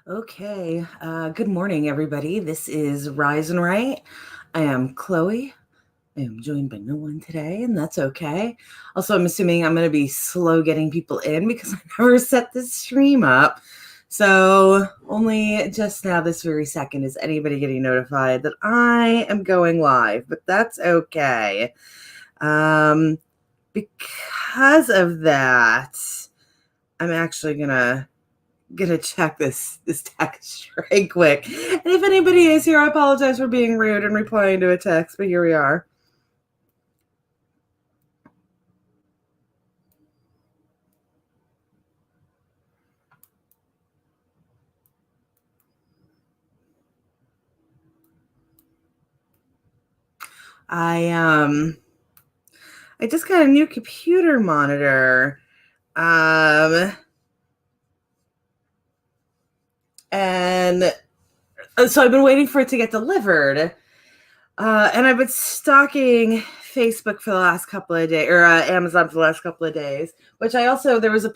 Okay, good morning, everybody. This is Rise and Right. I am Chloe. I am joined by no one today, and that's okay. Also, I'm assuming I'm going to be slow getting people in because I never set this stream up. So, only just now, this very second, is anybody getting notified that I am going live, but that's okay. Because of that, I'm actually gonna check this text right quick. And if anybody is here, I apologize for being rude and replying to a text, but here we are. I just got a new computer monitor. And so I've been waiting for it to get delivered. And I've been stalking Facebook for the last couple of days, or Amazon for the last couple of days, which I also, there was a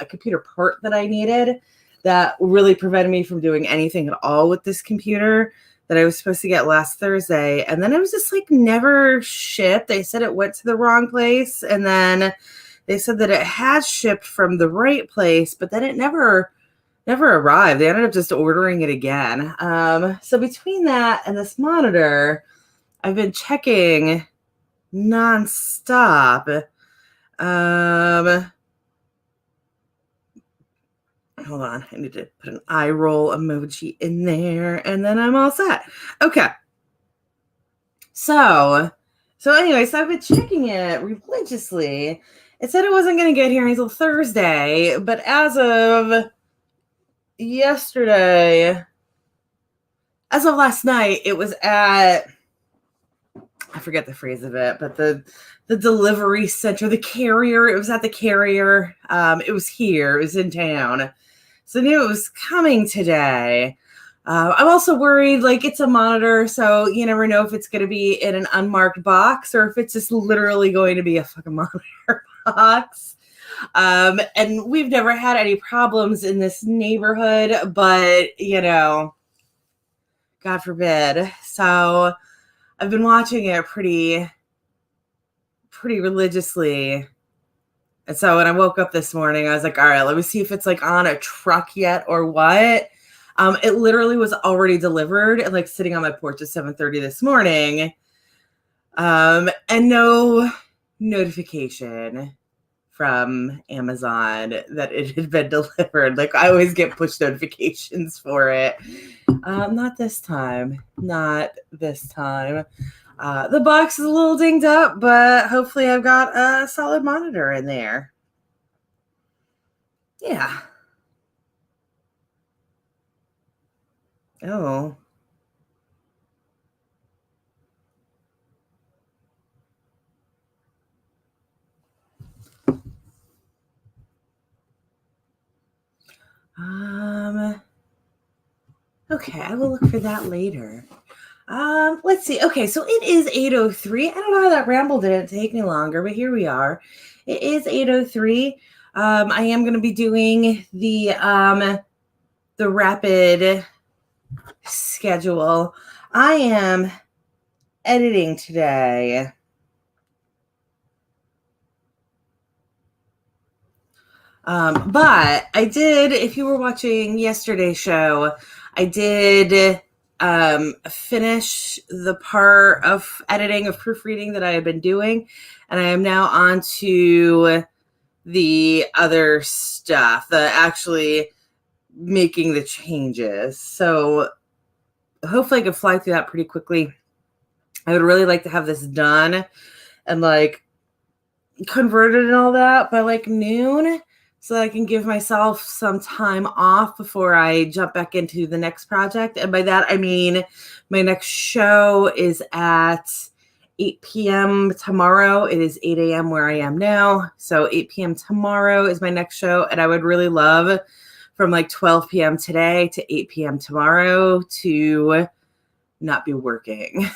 computer part that I needed that really prevented me from doing anything at all with this computer that I was supposed to get last Thursday. And then it was just like never shipped. They said it went to the wrong place. And then they said that it had shipped from the right place, but then it never arrived. They ended up just ordering it again. So between that and this monitor, I've been checking nonstop. Hold on. I need to put an eye roll emoji in there, and then I'm all set. Okay. So anyways, I've been checking it religiously. It said it wasn't going to get here until Thursday, but as of last night, it was at, I forget the phrase of it, but the delivery center, the carrier, it was at the carrier. It was here, it was in town. So I knew it was coming today. I'm also worried, like, it's a monitor, so you never know if it's going to be in an unmarked box or if it's just literally going to be a fucking monitor box. And we've never had any problems in this neighborhood, but, God forbid. So I've been watching it pretty religiously. And so when I woke up this morning, I was like, all right, let me see if it's like on a truck yet or what. It literally was already delivered and like sitting on my porch at 7:30 this morning. And no notification from Amazon that it had been delivered. Like, I always get push notifications for it. Not this time. The box is a little dinged up, but hopefully I've got a solid monitor in there. Yeah. Oh. Okay, I will look for that later. Let's see. Okay, so it is 8:03. I don't know how that ramble didn't take me longer, but here we are. It is 8:03. I am going to be doing the rapid schedule. I am editing today. But I did, if you were watching yesterday's show, I did finish the part of editing, of proofreading that I had been doing, and I am now on to the other stuff, the actually making the changes. So hopefully I can fly through that pretty quickly. I would really like to have this done and like converted and all that by like noon, so that I can give myself some time off before I jump back into the next project. And by that, I mean my next show is at 8 p.m. tomorrow. It is 8 a.m. where I am now. So 8 p.m. tomorrow is my next show. And I would really love from like 12 p.m. today to 8 p.m. tomorrow to not be working.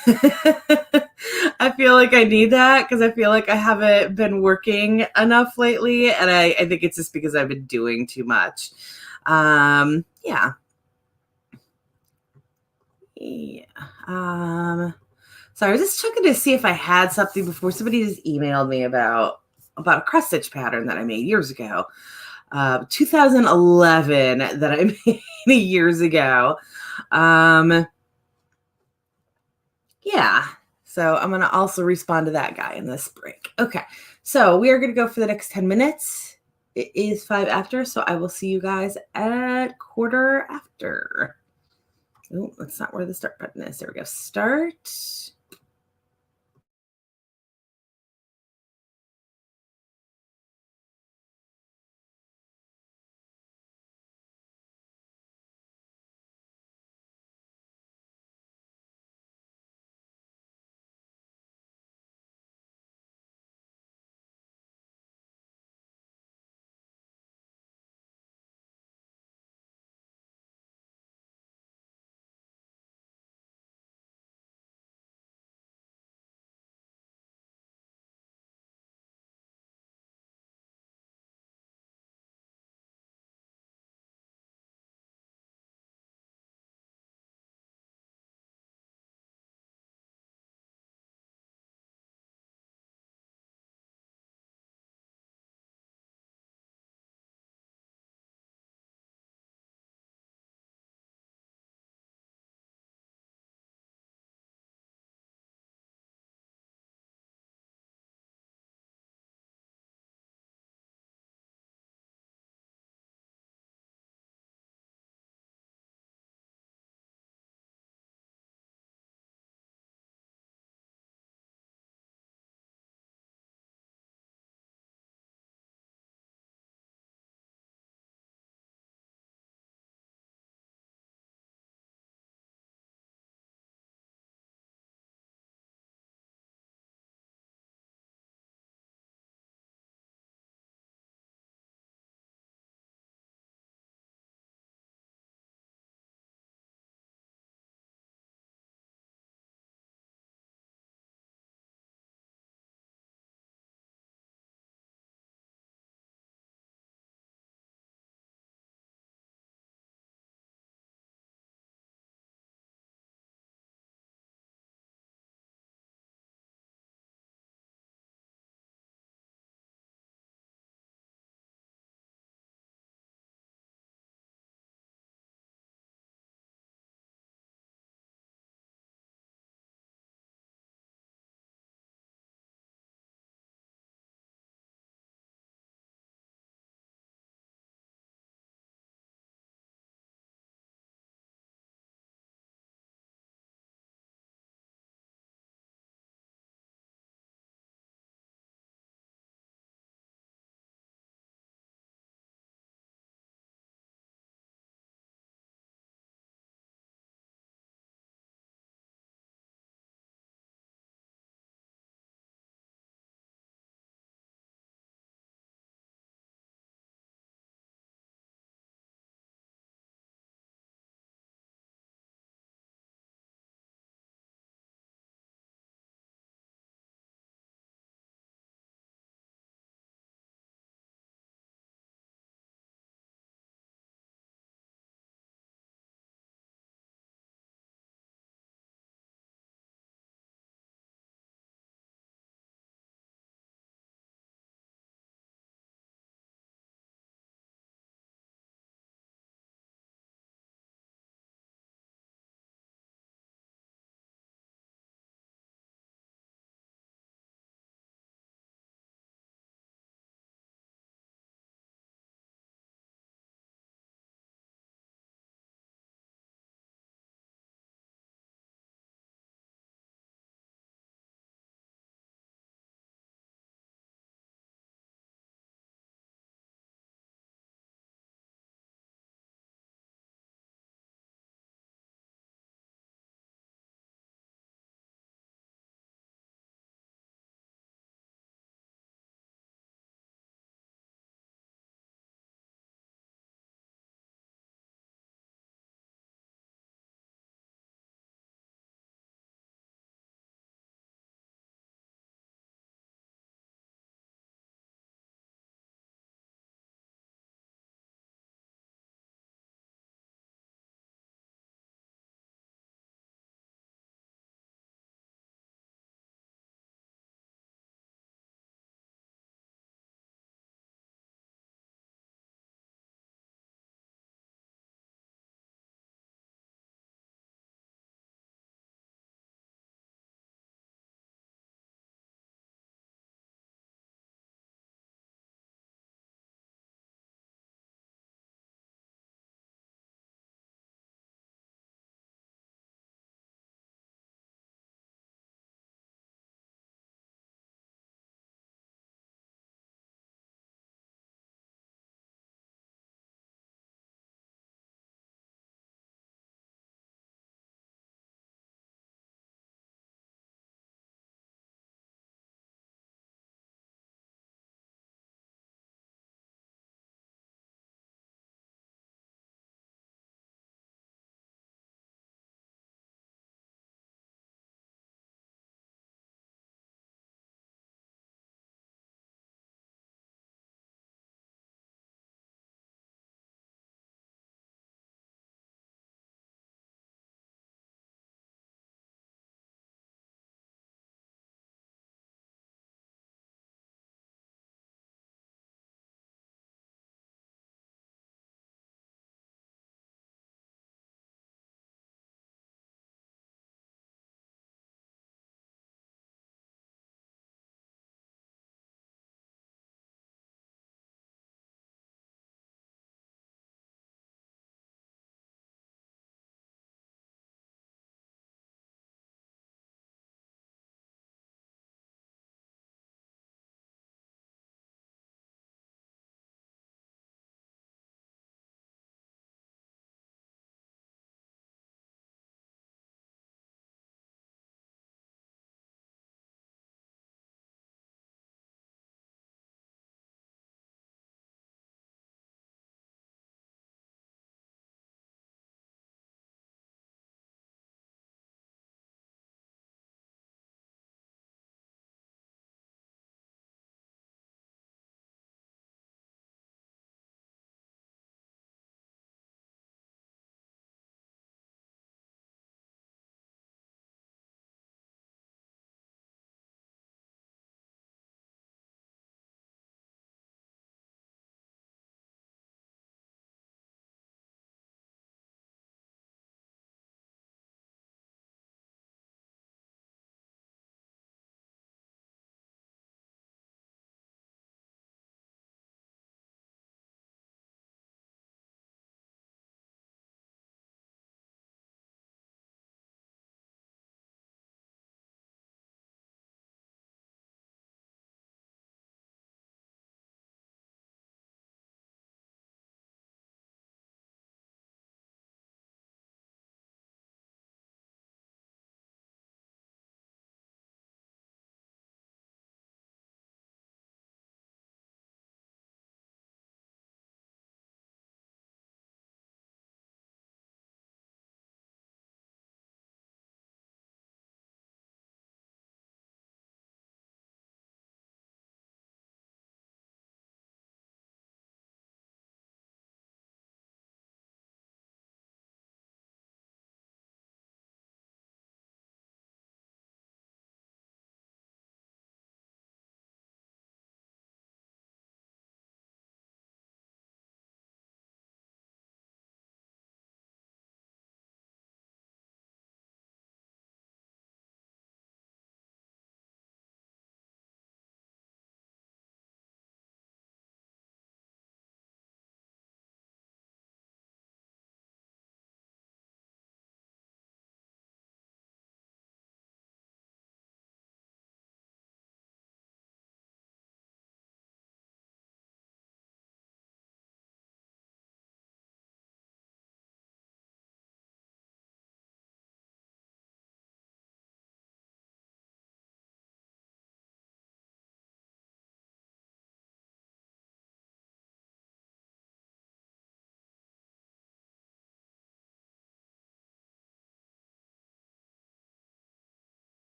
I feel like I need that because I feel like I haven't been working enough lately. And I think it's just because I've been doing too much. Yeah. Yeah. So I was just checking to see if I had something before somebody just emailed me about a cross stitch pattern that I made years ago. 2011 that I made years ago. Yeah. So I'm going to also respond to that guy in this break. Okay. So we are going to go for the next 10 minutes. It is 5 after, so I will see you guys at quarter after. Oh, that's not where the start button is. There we go. Start.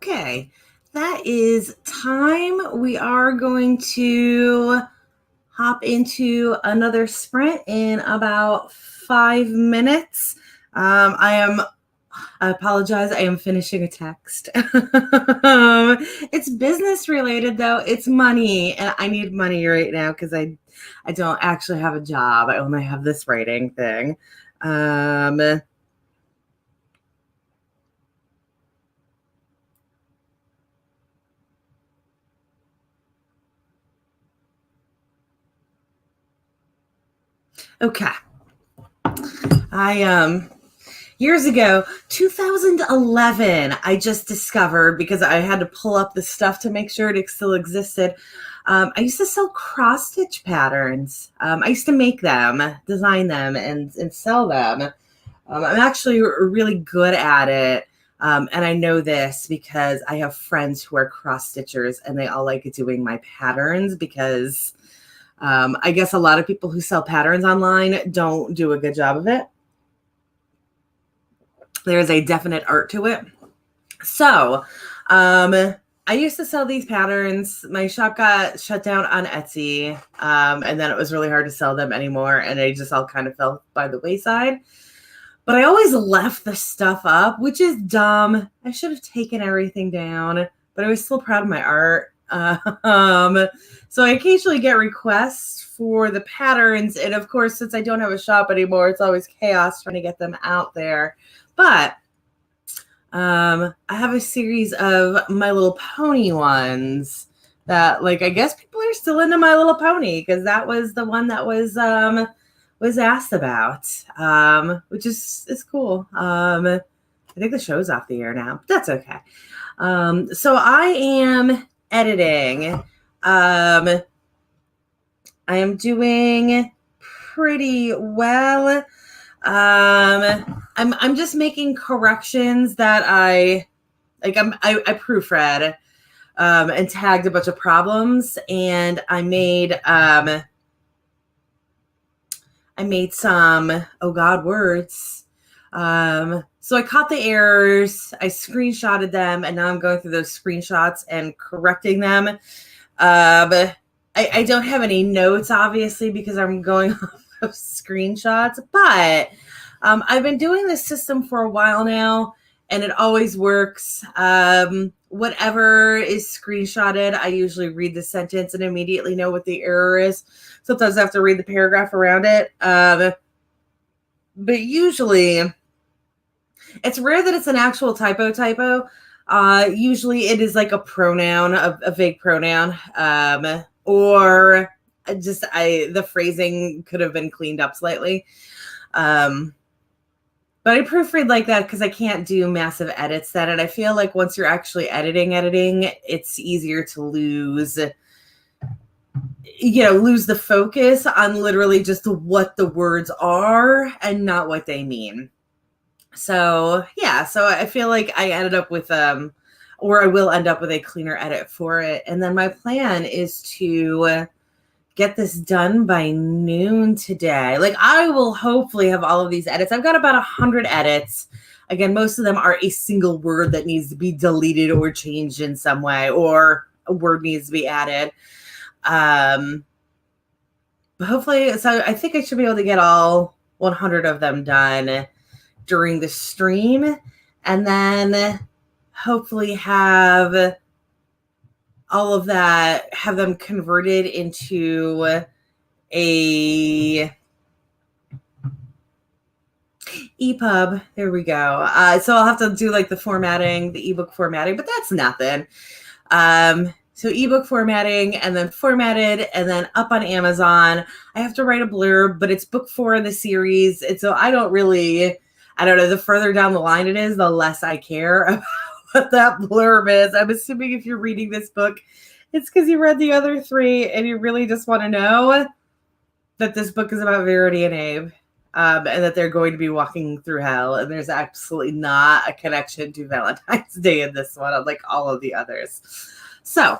Okay, that is time. We are going to hop into another sprint in about 5 minutes. I apologize. I am finishing a text. It's business related though. It's money, and I need money right now because I don't actually have a job. I only have this writing thing. Okay. Years ago, 2011, I just discovered, because I had to pull up the stuff to make sure it still existed. I used to sell cross stitch patterns. I used to make them, design them, and sell them. I'm actually really good at it. And I know this because I have friends who are cross stitchers and they all like doing my patterns because I guess a lot of people who sell patterns online don't do a good job of it. There's a definite art to it. So I used to sell these patterns. My shop got shut down on Etsy. And then it was really hard to sell them anymore. And they just all kind of fell by the wayside. But I always left the stuff up, which is dumb. I should have taken everything down, but I was still proud of my art. So I occasionally get requests for the patterns. And of course, since I don't have a shop anymore, it's always chaos trying to get them out there. But I have a series of My Little Pony ones that, like, I guess people are still into My Little Pony because that was the one that was asked about, which is cool. I think the show's off the air now, but that's okay. So I am editing. I am doing pretty well. I'm just making corrections that I proofread and tagged a bunch of problems, and I made some words. So I caught the errors, I screenshotted them, and now I'm going through those screenshots and correcting them. I don't have any notes, obviously, because I'm going off of screenshots, but I've been doing this system for a while now, and it always works. Whatever is screenshotted, I usually read the sentence and immediately know what the error is. Sometimes I have to read the paragraph around it. But usually, it's rare that it's an actual typo. Usually it is like a pronoun, a vague pronoun, or just the phrasing could have been cleaned up slightly. But I proofread like that because I can't do massive edits then. And I feel like once you're actually editing, it's easier to lose the focus on literally just what the words are and not what they mean. So yeah, so I feel like I ended up with or I will end up with a cleaner edit for it. And then my plan is to get this done by noon today. Like, I will hopefully have all of these edits. I've got about 100 edits. Again, most of them are a single word that needs to be deleted or changed in some way, or a word needs to be added. But hopefully, so I think I should be able to get all 100 of them done during the stream, and then hopefully have all of that, have them converted into a EPUB. There we go. So I'll have to do like the formatting, the ebook formatting, but that's nothing. So ebook formatting, and then formatted, and then up on Amazon. I have to write a blurb, but it's book 4 in the series. And so I don't know, the further down the line it is, the less I care about what that blurb is. I'm assuming if you're reading this book, it's because you read the other 3 and you really just want to know that this book is about Verity and Abe, and that they're going to be walking through hell. And there's absolutely not a connection to Valentine's Day in this one, unlike all of the others. So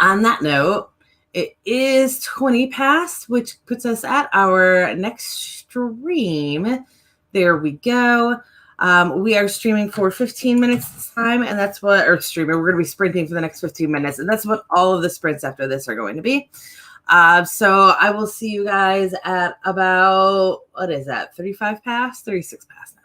on that note, it is 20 past, which puts us at our next stream. There we go. We are streaming for 15 minutes this time, and that's what, or streaming, we're going to be sprinting for the next 15 minutes, and that's what all of the sprints after this are going to be. So I will see you guys at about, what is that, 35 past, 36 past now.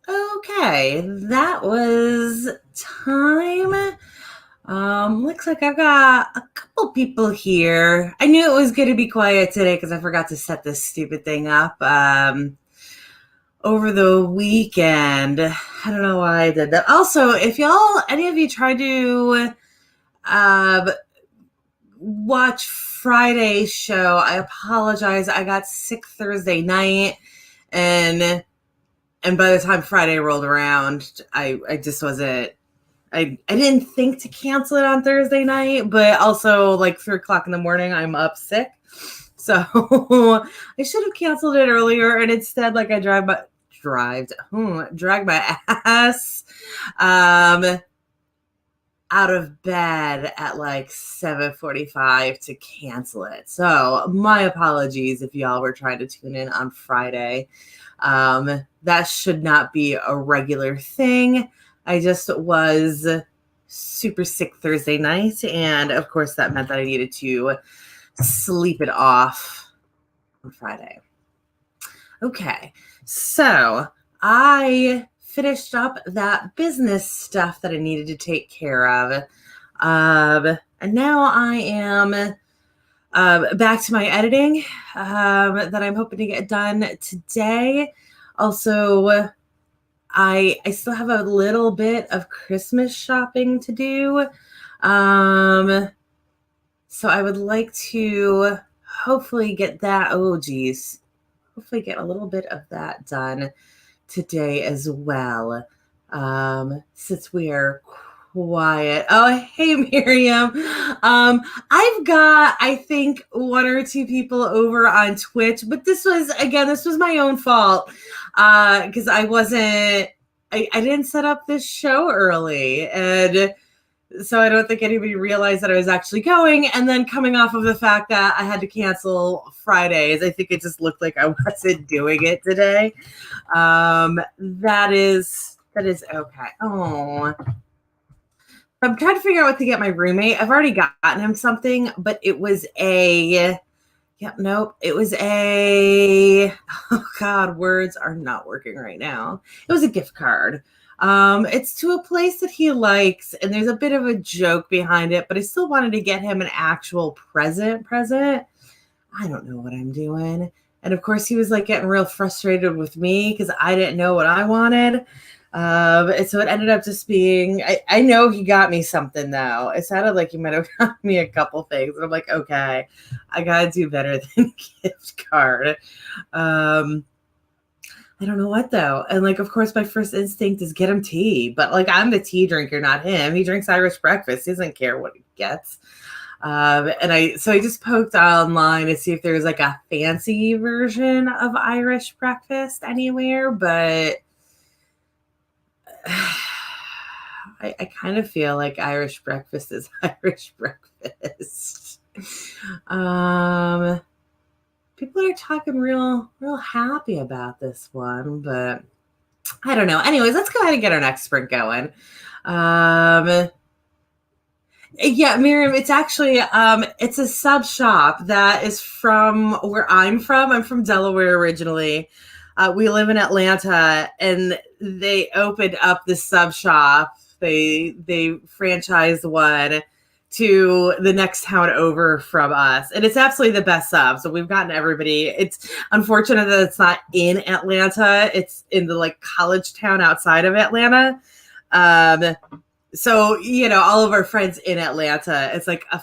Okay, that was time. Looks like I've got a couple people here. I knew it was going to be quiet today because I forgot to set this stupid thing up over the weekend. I don't know why I did that. Also, if any of you try to uh, watch Friday's show, I apologize. I got sick Thursday night, and by the time Friday rolled around, I just wasn't. I didn't think to cancel it on Thursday night, but also like 3:00 in the morning, I'm up sick. So I should have canceled it earlier, and instead, like I dragged my ass um, out of bed at like 7:45 to cancel it. So my apologies if y'all were trying to tune in on Friday. That should not be a regular thing. I just was super sick Thursday night, and of course that meant that I needed to sleep it off on Friday. Okay, so I finished up that business stuff that I needed to take care of. And now I am back to my editing that I'm hoping to get done today. Also, I still have a little bit of Christmas shopping to do. So I would like to hopefully get that. Oh, geez. Hopefully get a little bit of that done today as well. Since we are quiet. Oh, hey, Miriam. I've got, I think, one or two people over on Twitch, but this was my own fault. Because I didn't set up this show early. And so I don't think anybody realized that I was actually going. And then coming off of the fact that I had to cancel Fridays, I think it just looked like I wasn't doing it today. That is okay. Oh, I'm trying to figure out what to get my roommate. I've already gotten him something, but it was it was oh God, words are not working right now. It was a gift card. It's to a place that he likes, and there's a bit of a joke behind it, but I still wanted to get him an actual present. I don't know what I'm doing. And of course, he was like getting real frustrated with me because I didn't know what I wanted. And so it ended up just being, I know he got me something though. It sounded like he might have got me a couple things. And I'm like, okay, I got to do better than gift card. I don't know what though. And like, of course, my first instinct is get him tea, but like I'm the tea drinker, not him. He drinks Irish breakfast. He doesn't care what he gets. So I just poked online to see if there's like a fancy version of Irish breakfast anywhere, but I kind of feel like Irish breakfast is Irish breakfast. People are talking real happy about this one, but I don't know. Anyways, let's go ahead and get our next sprint going. Yeah, Miriam, it's actually it's a sub shop that is from where I'm from. I'm from Delaware originally. We live in Atlanta, and they opened up this sub shop. They franchised one to the next town over from us, and it's absolutely the best sub. So we've gotten everybody. It's unfortunate that it's not in Atlanta. It's in the like college town outside of Atlanta. So, all of our friends in Atlanta, it's like a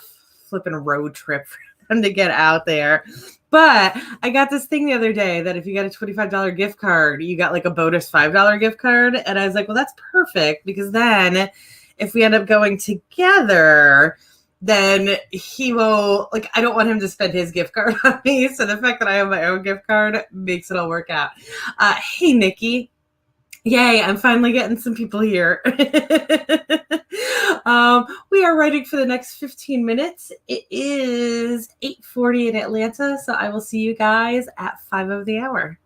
flipping road trip for them to get out there. But I got this thing the other day that if you got a $25 gift card, you got like a bonus $5 gift card. And I was like, well, that's perfect because then if we end up going together, then he will, like, I don't want him to spend his gift card on me. So the fact that I have my own gift card makes it all work out. Hey, Nikki. Yay, I'm finally getting some people here. We are writing for the next 15 minutes. It is 8:40 in Atlanta, so I will see you guys at 5 of the hour.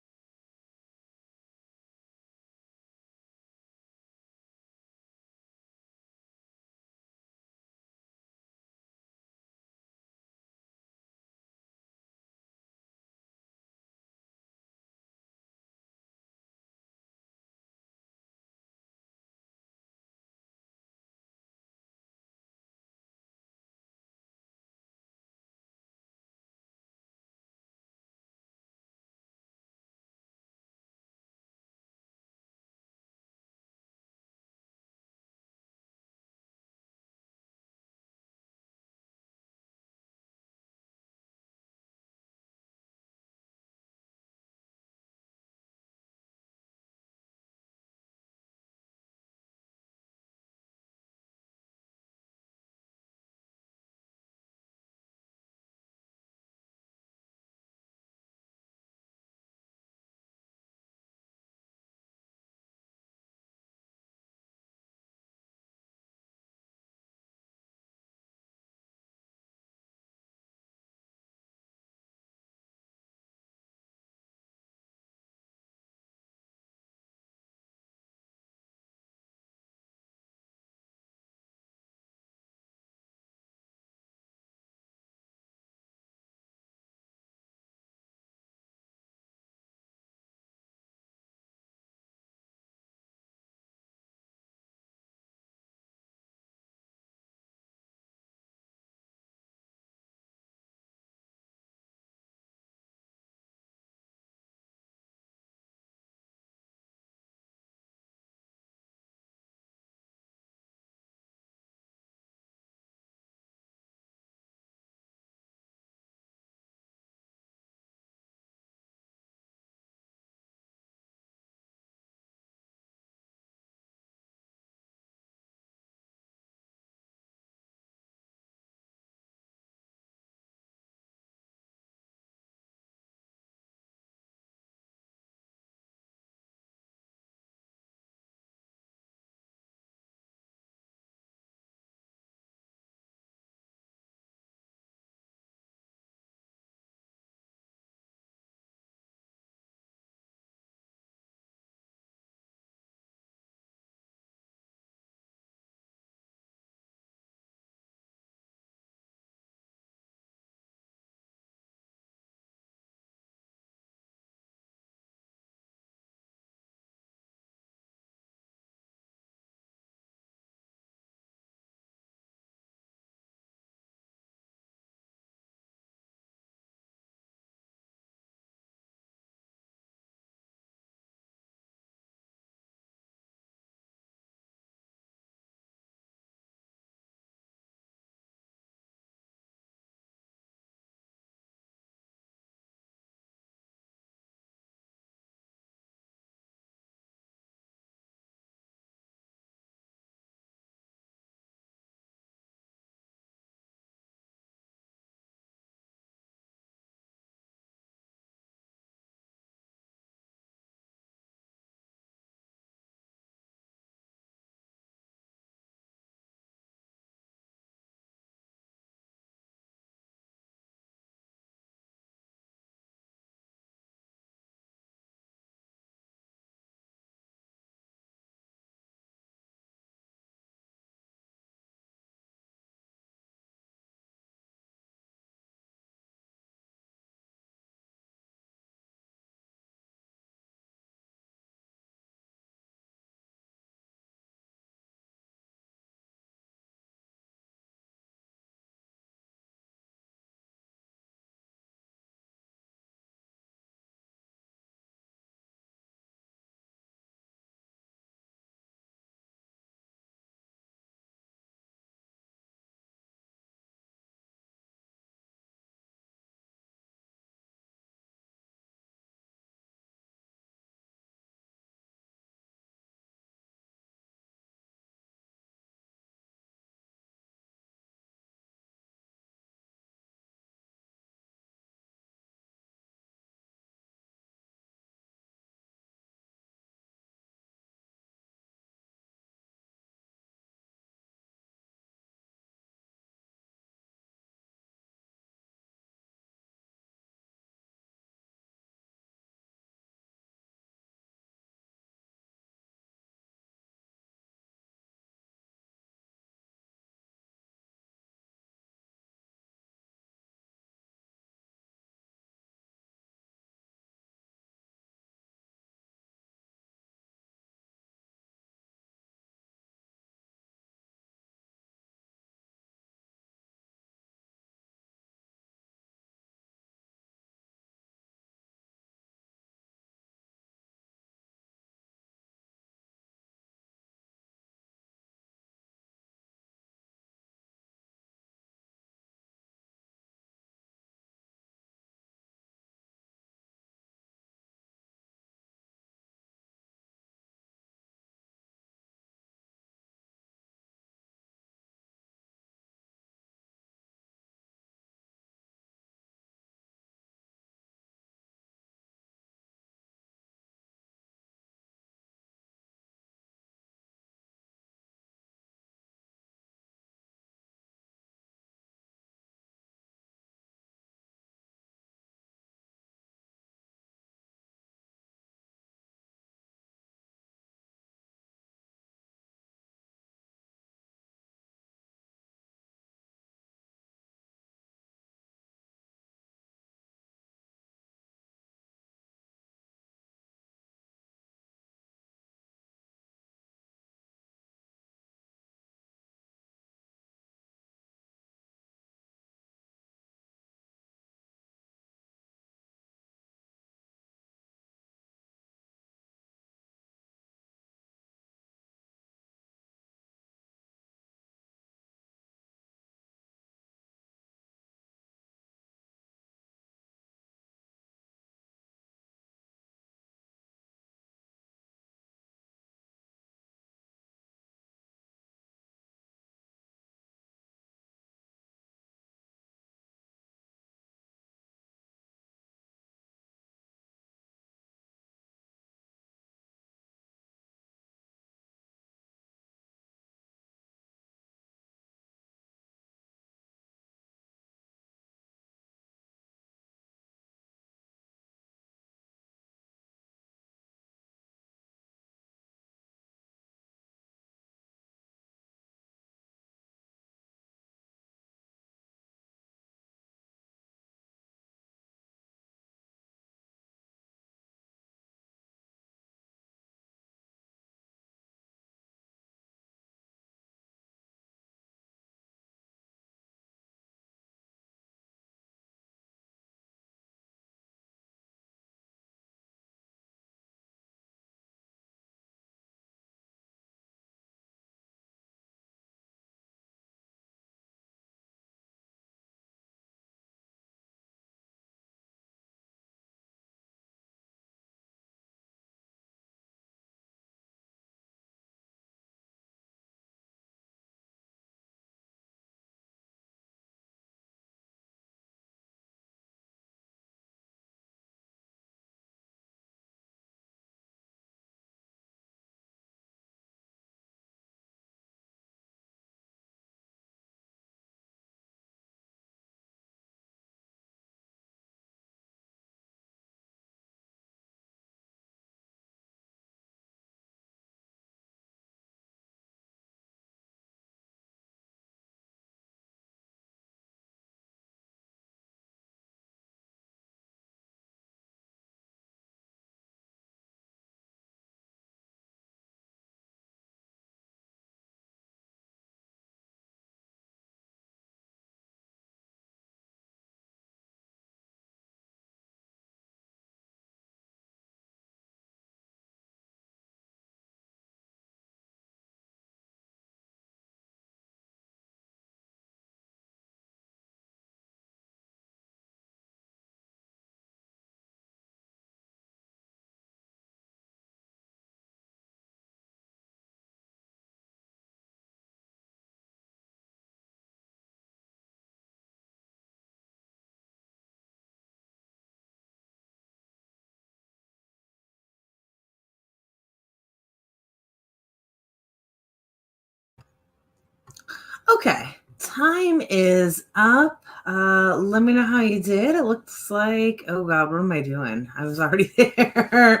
Okay, time is up. Let me know how you did. It looks like, oh God, what am I doing? I was already there.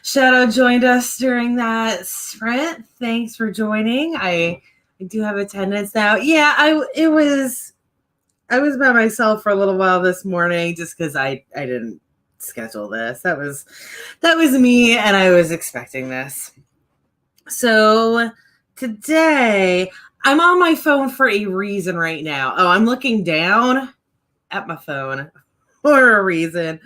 Shadow joined us during that sprint. Thanks for joining. I do have attendance now. Yeah, I was by myself for a little while this morning just because I didn't schedule this. That was me, and I was expecting this. So today, I'm on my phone for a reason right now. Oh, I'm looking down at my phone for a reason.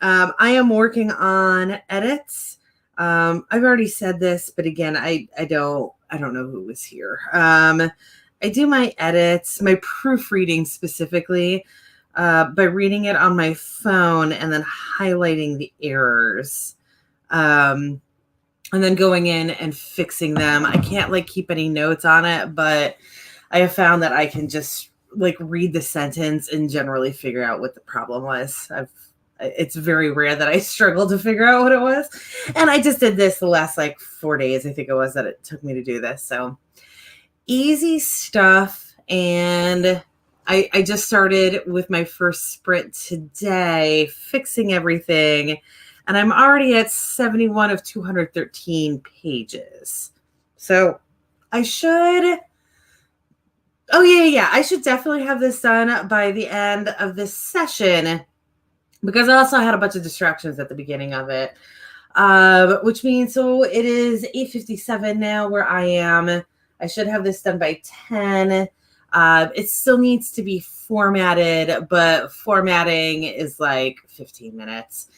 I am working on edits. I've already said this, but again, I don't know who was here. I do my edits, my proofreading specifically, by reading it on my phone and then highlighting the errors. And then going in and fixing them. I can't keep any notes on it, but I have found that I can just read the sentence and generally figure out what the problem was. It's very rare that I struggle to figure out what it was. And I just did this the last 4 days, I think it was, that it took me to do this. So easy stuff. And I just started with my first sprint today, fixing everything. And I'm already at 71 of 213 pages. So I should, I should definitely have this done by the end of this session, because I also had a bunch of distractions at the beginning of it, which means, so it is 8:57 now where I am. I should have this done by 10. It still needs to be formatted, but formatting is 15 minutes.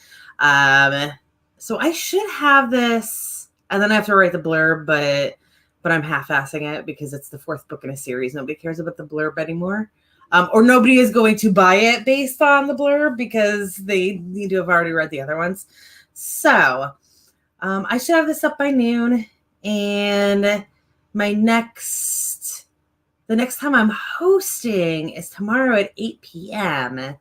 So I should have this, and then I have to write the blurb, but I'm half-assing it because it's the fourth book in a series. Nobody cares about the blurb anymore. Or nobody is going to buy it based on the blurb because they need to have already read the other ones. So I should have this up by noon, and the next time I'm hosting is tomorrow at 8 p.m.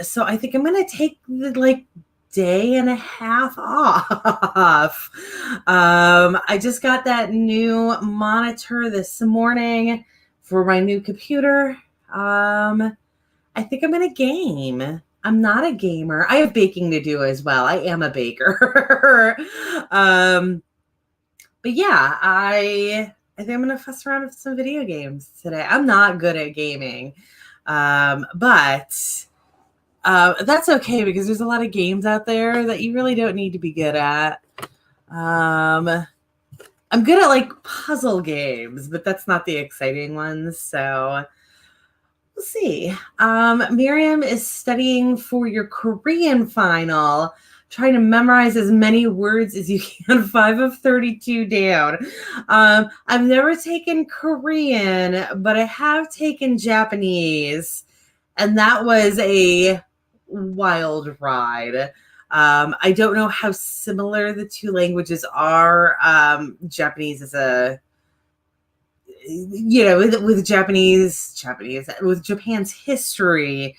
So I think I'm going to take the day and a half off. I just got that new monitor this morning for my new computer. I think I'm going to game. I'm not a gamer. I have baking to do as well. I am a baker. But yeah, I think I'm going to fuss around with some video games today. I'm not good at gaming. But that's okay, because there's a lot of games out there that you really don't need to be good at. I'm good at puzzle games, but that's not the exciting ones. So we'll see. Miriam is studying for your Korean final, trying to memorize as many words as you can, 5 of 32 down. I've never taken Korean, but I have taken Japanese, and that was a wild ride. I don't know how similar the two languages are. Japanese is with Japan's history,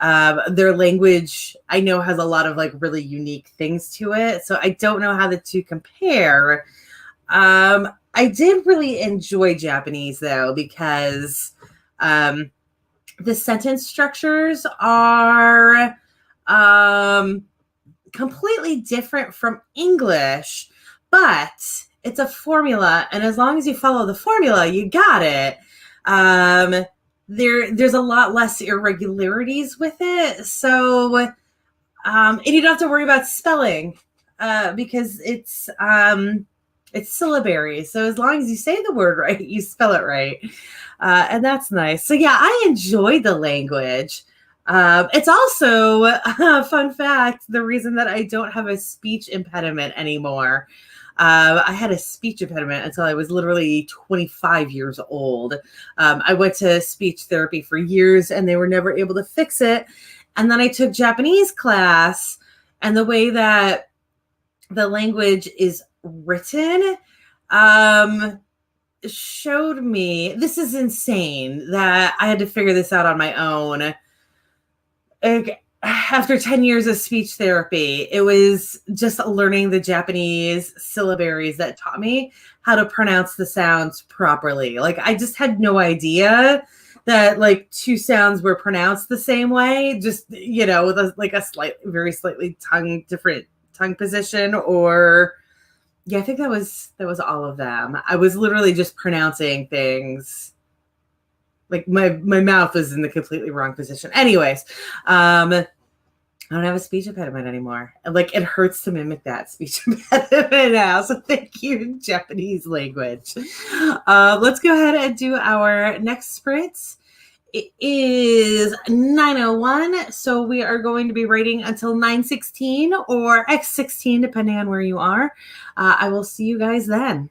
their language, I know, has a lot of really unique things to it. So I don't know how the two compare. I did really enjoy Japanese though, because the sentence structures are completely different from English, but it's a formula, and as long as you follow the formula, you got it. There's a lot less irregularities with it, so and you don't have to worry about spelling, because it's syllabary. So as long as you say the word right, you spell it right, and that's nice. So yeah, I enjoyed the language. It's also a fun fact, the reason that I don't have a speech impediment anymore. I had a speech impediment until I was literally 25 years old. I went to speech therapy for years, and they were never able to fix it. And then I took Japanese class, and the way that the language is written showed me, this is insane, that I had to figure this out on my own. Okay. after 10 years of speech therapy, it was just learning the Japanese syllabaries that taught me how to pronounce the sounds properly. Like, I just had no idea that like two sounds were pronounced the same way, just, with like a very slightly different tongue position. Or yeah, I think that was all of them. I was literally just pronouncing things like my mouth was in the completely wrong position. Anyways, I don't have a speech impediment anymore. Like, it hurts to mimic that speech impediment now. So thank you, Japanese language. Let's go ahead and do our next sprint. It is 9:01, so we are going to be writing until 9:16 or X16, depending on where you are. I will see you guys then.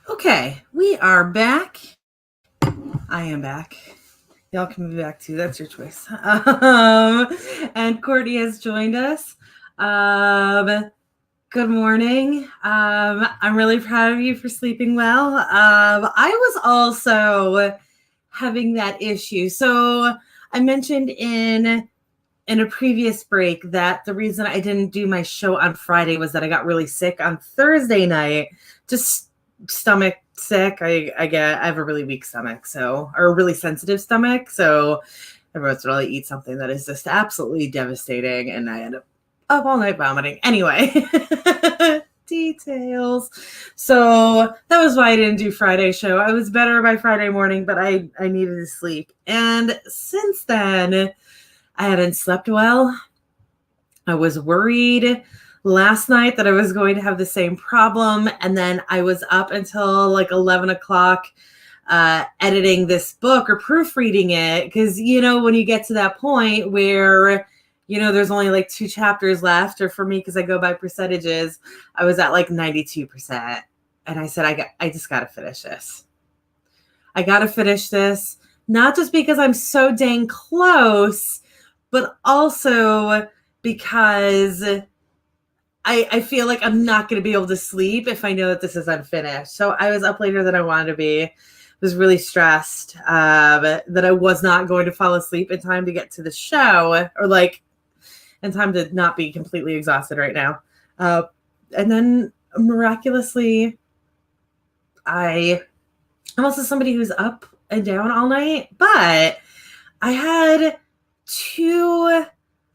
Okay, we are back. I am back. Y'all can be back too. That's your choice. And Courtney has joined us. Good morning. I'm really proud of you for sleeping well. I was also having that issue. So I mentioned in a previous break that the reason I didn't do my show on Friday was that I got really sick on Thursday night. Just stomach sick. I have a really weak stomach, or a really sensitive stomach. So every once in a while I eat something that is just absolutely devastating, and I end up all night vomiting. Anyway, details. So that was why I didn't do Friday show. I was better by Friday morning, but I needed to sleep. And since then, I hadn't slept well. I was worried last night that I was going to have the same problem. And then I was up until like 11 o'clock editing this book or proofreading it. Because, when you get to that point where, there's only like 2 chapters left, or for me, because I go by percentages, I was at like 92%. And I said, I just got to finish this. I got to finish this. Not just because I'm so dang close, but also because I feel like I'm not going to be able to sleep if I know that this is unfinished. So I was up later than I wanted to be. Was really stressed that I was not going to fall asleep in time to get to the show, or like in time to not be completely exhausted right now. And then miraculously, I'm also somebody who's up and down all night, but I had 2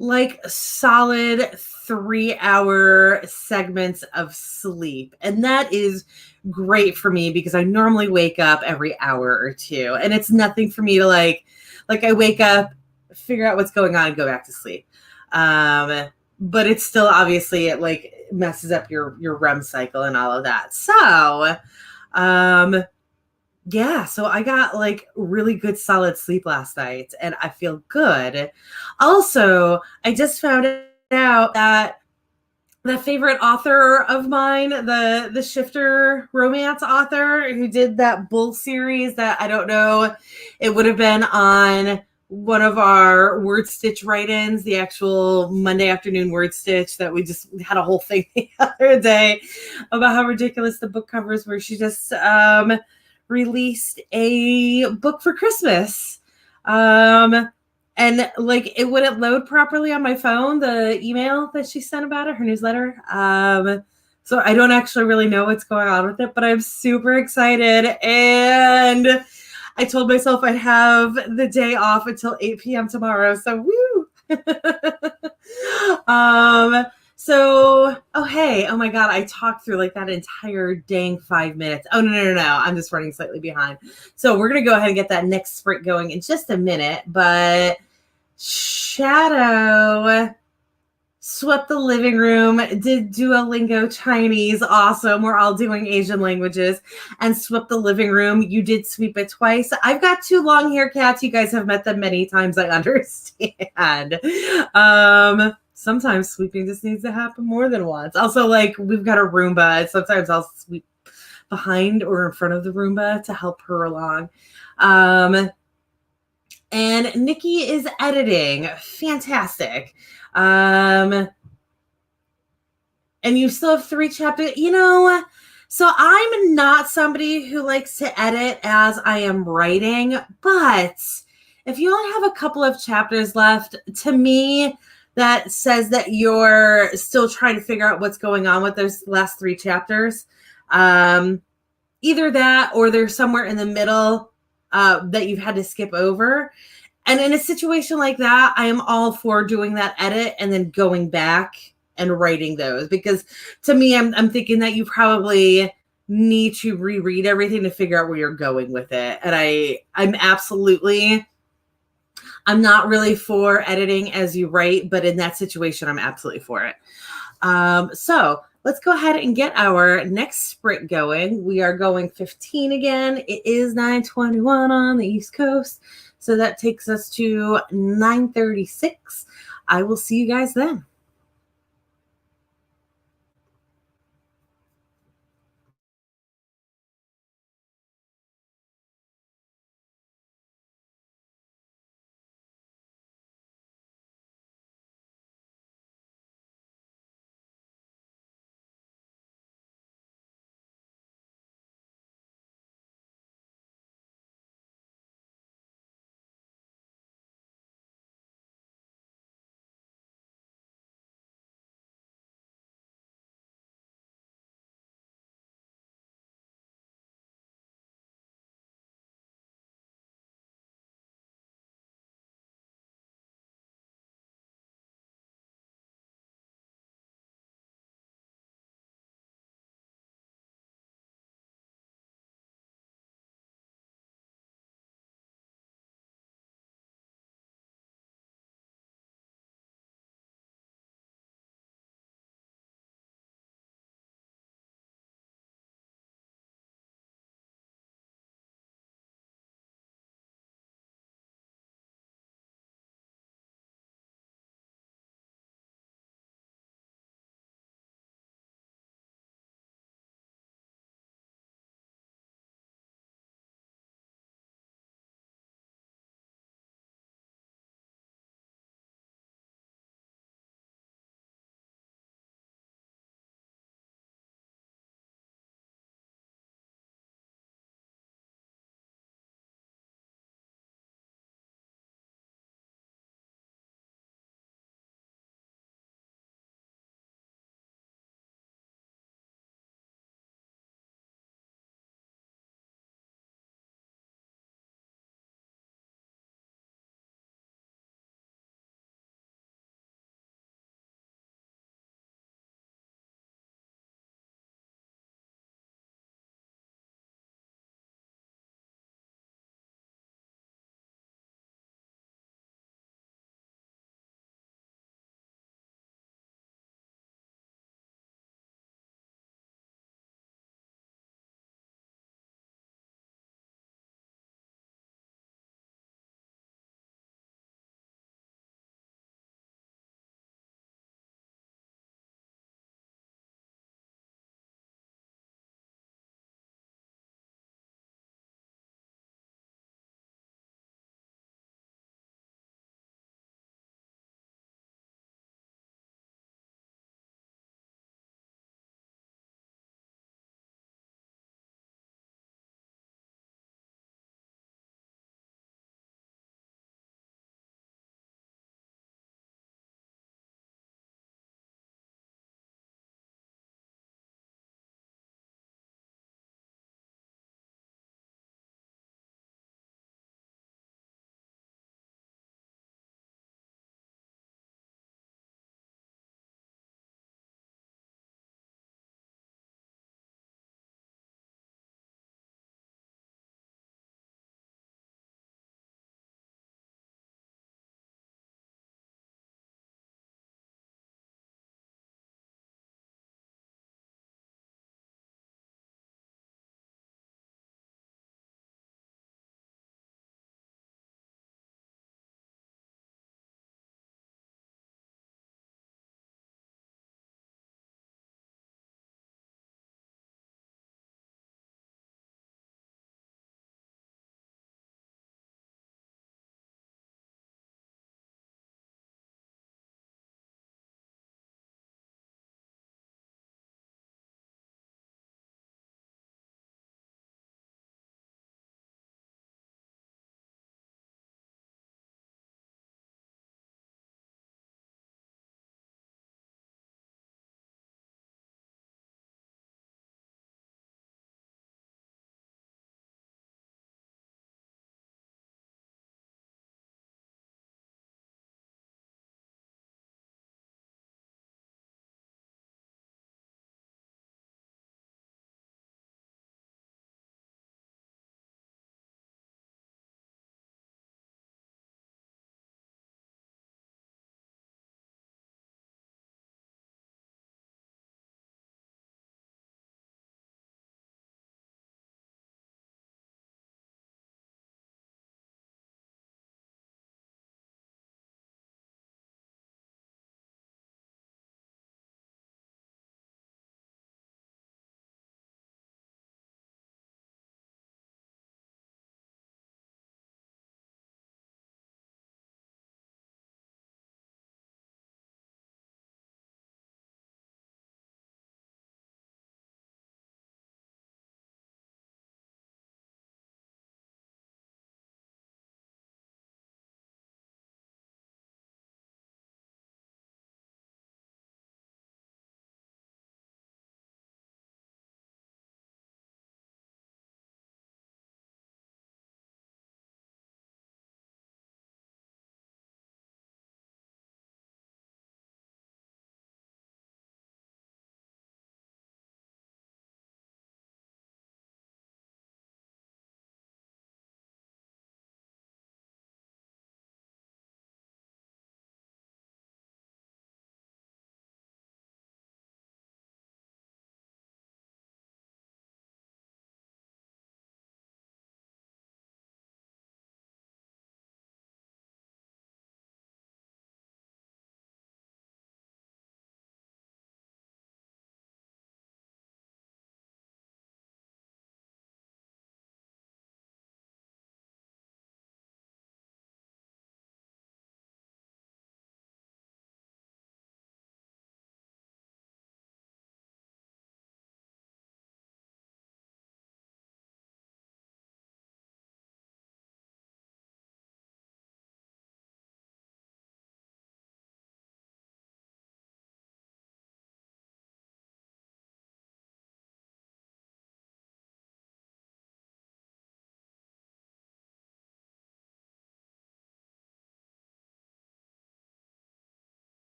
like solid 3-hour segments of sleep. And that is great for me because I normally wake up every hour or 2. And it's nothing for me to like I wake up, figure out what's going on, and go back to sleep. But it's still obviously it like messes up your REM cycle and all of that. So yeah, so I got like really good solid sleep last night and I feel good. Also, I just found out that the favorite author of mine, the Shifter romance author who did that Bull series that I don't know, it would have been on one of our word stitch write-ins, the actual Monday afternoon word stitch that we just had a whole thing the other day about how ridiculous the book covers were. She just released a book for Christmas. And like it wouldn't load properly on my phone, the email that she sent about it, her newsletter. So I don't actually really know what's going on with it, but I'm super excited. And I told myself I'd have the day off until 8 p.m. tomorrow. So woo! Oh my God, I talked through like that entire dang 5 minutes. Oh, no. I'm just running slightly behind. So we're going to go ahead and get that next sprint going in just a minute. But Shadow swept the living room, did Duolingo Chinese. Awesome. We're all doing Asian languages and swept the living room. You did sweep it twice. I've got 2 long hair cats. You guys have met them many times. I understand. Sometimes sweeping just needs to happen more than once. Also, like we've got a Roomba. Sometimes I'll sweep behind or in front of the Roomba to help her along. And Nikki is editing. Fantastic. And you still have 3 chapters. So I'm not somebody who likes to edit as I am writing, but if you only have a couple of chapters left, to me, that says that you're still trying to figure out what's going on with those last 3 chapters. Either that or they're somewhere in the middle that you've had to skip over. And in a situation like that, I am all for doing that edit and then going back and writing those. Because to me, I'm thinking that you probably need to reread everything to figure out where you're going with it. And I'm not really for editing as you write, but in that situation, I'm absolutely for it. So let's go ahead and get our next sprint going. We are going 15 again. It is 9:21 on the East Coast. So that takes us to 9:36. I will see you guys then.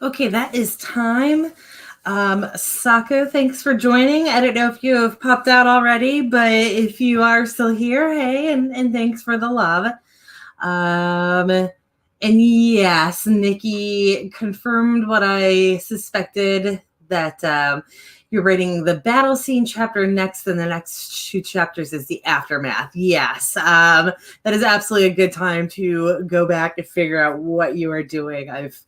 Okay, that is time. Sako, thanks for joining. I don't know if you have popped out already, but if you are still here, hey, and thanks for the love. And yes, Nikki confirmed what I suspected, that you're writing the battle scene chapter next, and the next 2 chapters is the aftermath. Yes, that is absolutely a good time to go back and figure out what you are doing. I've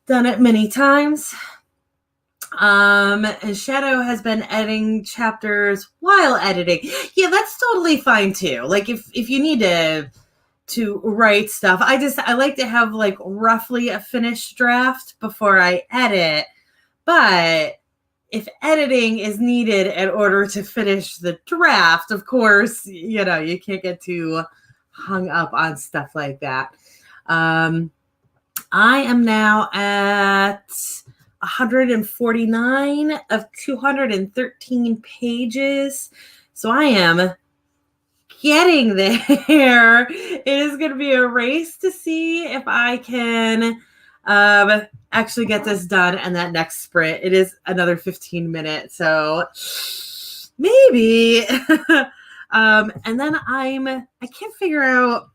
done it many times. And Shadow has been editing chapters while editing. Yeah, that's totally fine too. Like if you need to write stuff, I like to have like roughly a finished draft before I edit. But if editing is needed in order to finish the draft, of course, you can't get too hung up on stuff like that. I am now at 149 of 213 pages. So I am getting there. It is going to be a race to see if I can actually get this done. And that next sprint, it is another 15 minutes. So maybe. And then I can't figure out.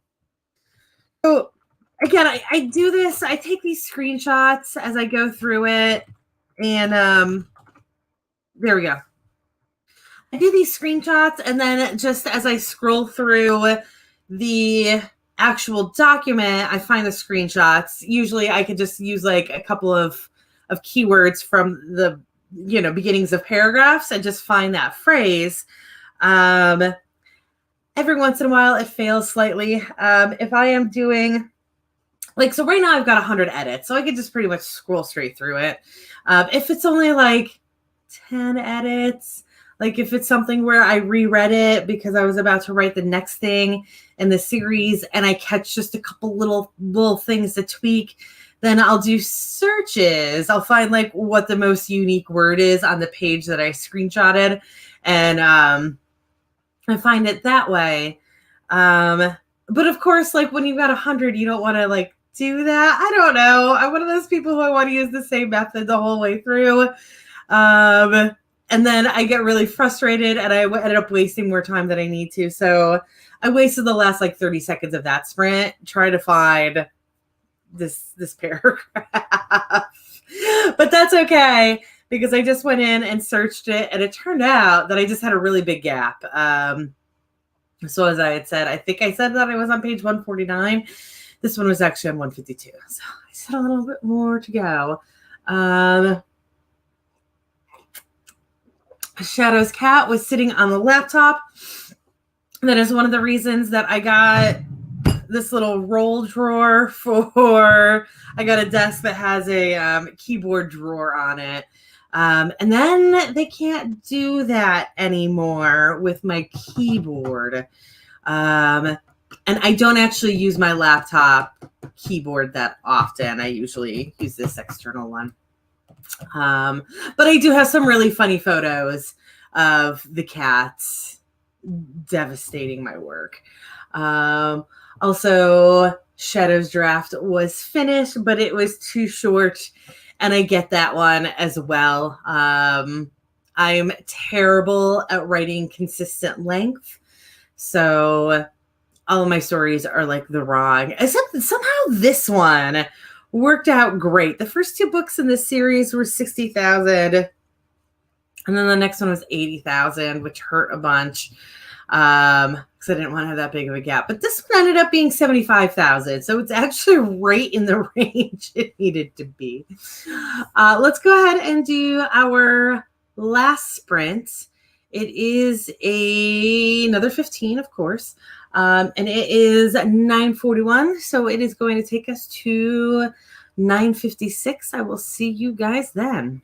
So again, I do this. I take these screenshots as I go through it. And there we go. I do these screenshots, and then just as I scroll through the actual document, I find the screenshots. Usually I could just use like a couple of keywords from the beginnings of paragraphs and just find that phrase. Every once in a while it fails slightly. If I am doing so right now I've got 100 edits, so I could just pretty much scroll straight through it. If it's only like 10 edits, like if it's something where I reread it because I was about to write the next thing in the series and I catch just a couple little things to tweak, then I'll do searches. I'll find like what the most unique word is on the page that I screenshotted, and I find it that way. But of course, like when you've got 100, you don't want to like do that. I don't know. I'm one of those people who I want to use the same method the whole way through. And then I get really frustrated and I ended up wasting more time than I need to. So I wasted the last like 30 seconds of that sprint trying to find this paragraph. But that's okay, because I just went in and searched it, and it turned out that I just had a really big gap. So as I had said, I think I said that I was on page 149. This one was actually on 152. So I said a little bit more to go. Shadow's cat was sitting on the laptop. That is one of the reasons that I got this little roll drawer I got a desk that has a keyboard drawer on it. And then they can't do that anymore with my keyboard. And I don't actually use my laptop keyboard that often. I usually use this external one. But I do have some really funny photos of the cats devastating my work. Also, Shadow's draft was finished, but it was too short, and I get that one as well. I'm terrible at writing consistent length, so all of my stories are like the wrong, except somehow this one worked out great. The first 2 books in this series were 60,000, and then the next one was 80,000, which hurt a bunch. Because I didn't want to have that big of a gap. But this one ended up being 75,000. So it's actually right in the range it needed to be. Let's go ahead and do our last sprint. It is another 15, of course. And it is 9:41. So it is going to take us to 9:56. I will see you guys then.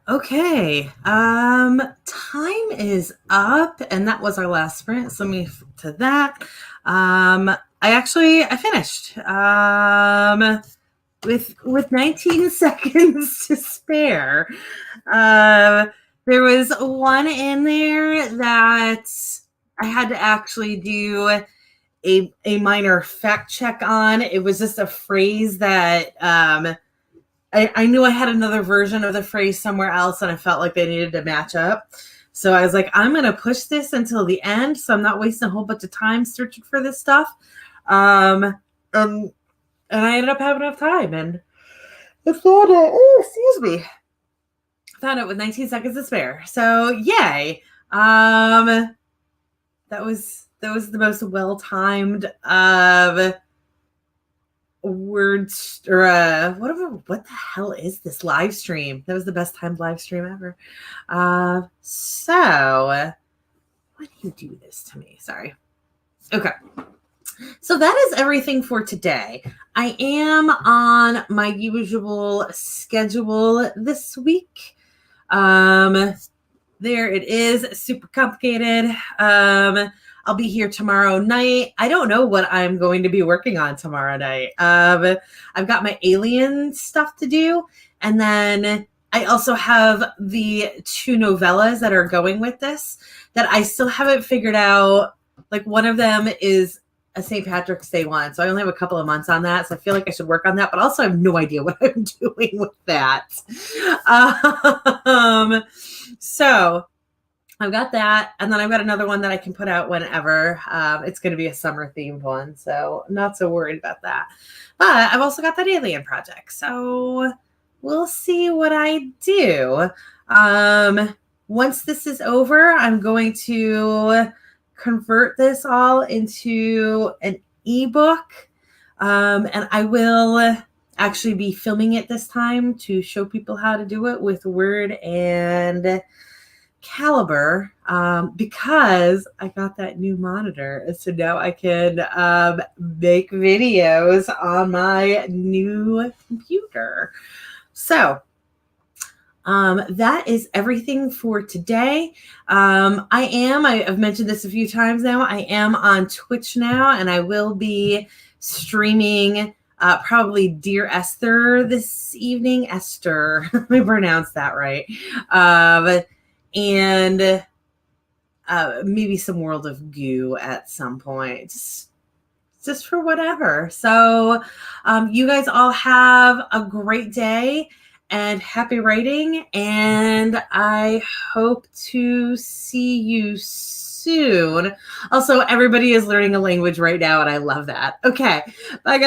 Okay. Time is up, and that was our last sprint. So let me to that. I finished. With 19 seconds to spare. There was one in there that I had to actually do a minor fact check on. It was just a phrase that I knew I had another version of the phrase somewhere else, and I felt like they needed to match up. So I was like, I'm going to push this until the end, so I'm not wasting a whole bunch of time searching for this stuff. And I ended up having enough time, and I found it. Found it with 19 seconds to spare. So yay! That was the most well-timed words or what the hell is this live stream? That was the best timed live stream ever. So why do you do this to me? Sorry. Okay. So that is everything for today. I am on my usual schedule this week. There it is, super complicated. I'll be here tomorrow night. I don't know what I'm going to be working on tomorrow night. I've got my alien stuff to do. And then I also have the 2 novellas that are going with this that I still haven't figured out. Like, one of them is a St. Patrick's Day one. So I only have a couple of months on that. So I feel like I should work on that, but also I have no idea what I'm doing with that. So I've got that. And then I've got another one that I can put out whenever. It's going to be a summer themed one. So I'm not so worried about that. But I've also got that alien project. So we'll see what I do. Once this is over, I'm going to convert this all into an ebook. And I will actually be filming it this time to show people how to do it with Word and Caliber, because I got that new monitor. So now I can make videos on my new computer. So that is everything for today. I've mentioned this a few times now. I am on Twitch now, and I will be streaming probably Dear Esther this evening. Esther, let me pronounce that right. And maybe some World of Goo at some point. Just for whatever. So you guys all have a great day and happy writing. And I hope to see you soon. Also, everybody is learning a language right now, and I love that. Okay. Bye, guys.